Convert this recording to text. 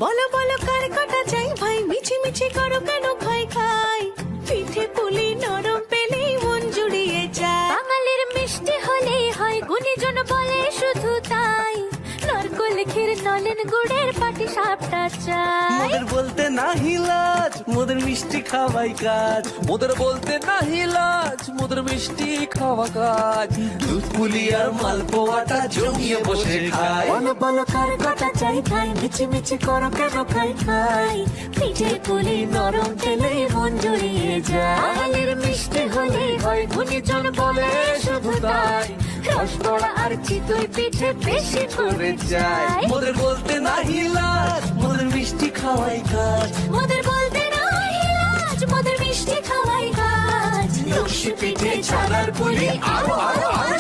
বলো বলো কার কাটা চাই ভাই, মিছি মিছি করো কেন খাই খাই, পিঠে পুলি নরম পেলেই মন জুড়িয়ে যায়। বাঙালির মিষ্টি হলেই হয়, গুণীজন বলে শুধু তাই, নারকোল ক্ষীর নলেন গুড়ের পাটি সাপটা চাই। মোদের বলতে নাহি লাজ, মোদের মিষ্টি খাওয়াই কাজ। মোদের বলতে নাহি লাজ, মোদের মিষ্টি খাওয়া কাজ। দুধ পুলি আর মালপোয়াটা জমিয়ে বসে খায়। বলো বলো কার কাটা চাই ভাই, মিছি মিছি করো কেন খাই খাই, পিঠে পুলি নরম পেলেই মন জুড়িয়ে যায়। বাঙালির মিষ্টি হলেই হয়, গুণীজন বলে শুধু তাই, রসগোল্লা আর চিতই পিঠে বেশি করে চাই। মোদের বলতে নাহি লাজ, মোদের মিষ্টি খাওয়াই কাজ। মোদের বলতে নাই লাজ, মোদের মিষ্টি খাওয়াই কাজ। লক্ষ্মী পিঠে ছানার পুলি আরো আরো আরো